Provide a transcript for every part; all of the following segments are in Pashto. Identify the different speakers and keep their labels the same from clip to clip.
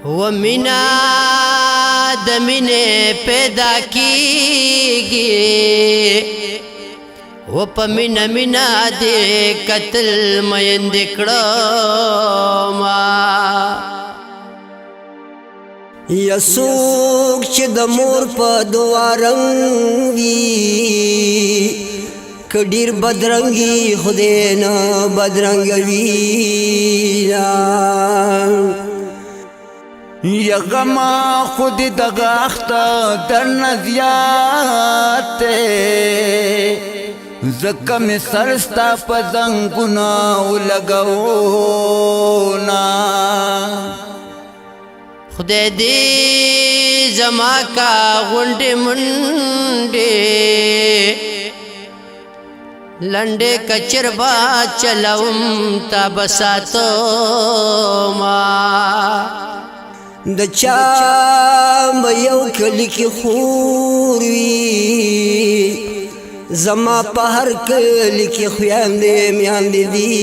Speaker 1: و مینا د مینې پیدا کیږي و په مینا مینا دې قتل میندې کړما
Speaker 2: یا څوک چې د مور په دعا رنګ وي که ډېر بدرنګي خدای نه بدرنګوي
Speaker 3: یا غما خود دغه اخته درنه زیات دی ځکه مې سر ستا په زنګونه ولګونا
Speaker 1: خدای دې زما کا غونډې منډې لنډې کچر با چلوم تا بساتو ما
Speaker 2: د چا به یو کلی کې خور وي زما په هر کلی کې خویندې میندې دي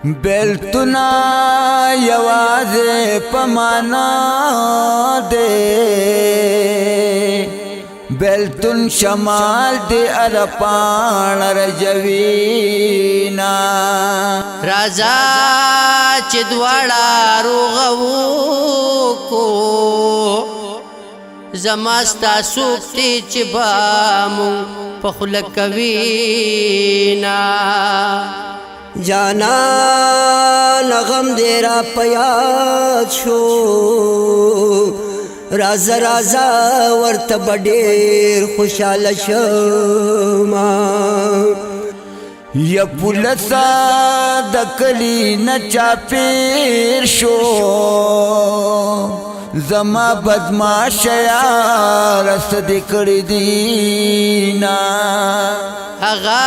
Speaker 3: بیلتنا یوازې په معنا دی بیلتون شمال دی ارپان رجوینا
Speaker 1: رازا چې دواړه روغو کو زما ستا سوکتی چې با مونږ په خوله کوینا
Speaker 2: جانا غم دې را په یاد شو رازا رازا ورته به ډېر خوشحاله شما
Speaker 3: یا پولسا د کلی نه چاپیر شو زما بدماشه یار صدې کړې دینا
Speaker 1: هغه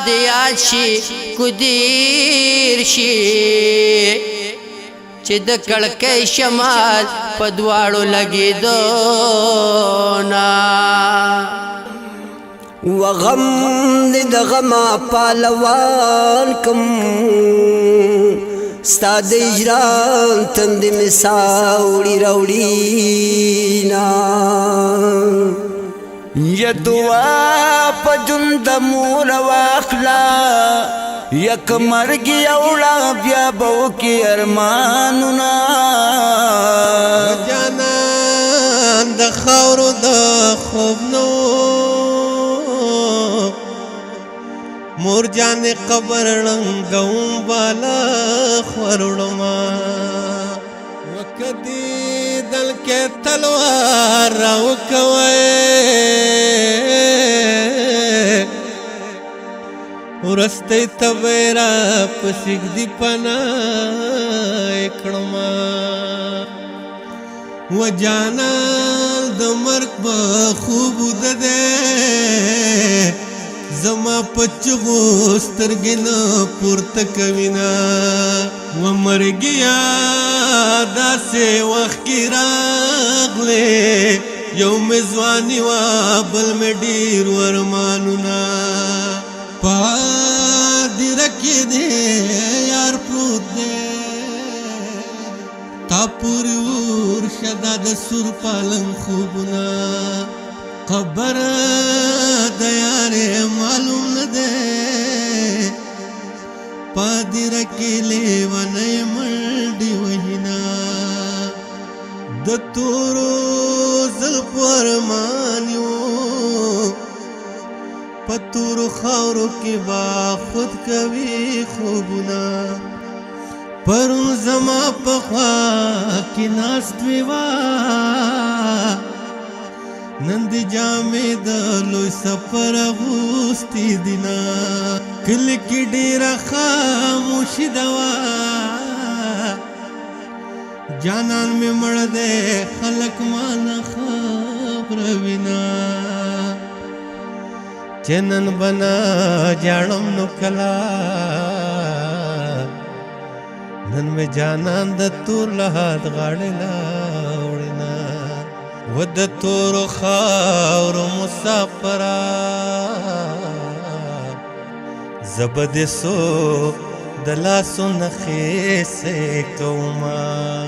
Speaker 1: د یاد شي کدیر شي چې د کړکۍ شمال په دواړو لګېدو نه
Speaker 2: و غم دې د غما پالوان کم ستا د اجرام تندې مې ساوړي راوړي
Speaker 3: یا دعا په ژوند مور واخلا یک مرګ یوړه بیا به وکړي ارمانونه
Speaker 4: جانان د خاورو د خوب نو مور جانې قبر ړنګوم بالا خورړما وکدي دل کې تلوار راوکوي ورسته تبرا پسګ دی پنا کړما و جانا د مرګ په خوب ده زما پچغو سترګې نه پورته کوینا و مرګیا داسې وخت کې راغلې یو مې ځواني وا بل مې ډېر ورمانونه پادې رکې دې یار پروت دې تا پورې ورشه دا د سور پالنګ خوبونه قبر د یارې معلوم نه دی پادې رکې لیونی منډې وهینا د تورو زلفو ارمان یو په تورو خاورو کې با خود کوي خوبونه پرون زما په خوا کې ناست وې وا نن دې جامې د لوی سفر اغوستې دینا کلي کې ډېره خاموشي ده وا جانان مې مړ دی خلک مانه خبره وینا چې نن بنا جاړم نو کلا نن مې جانان د تور لحد غاړې لاوړینا و د تورو خاورو مسافره زبد سو د لاسو نخې سې کوما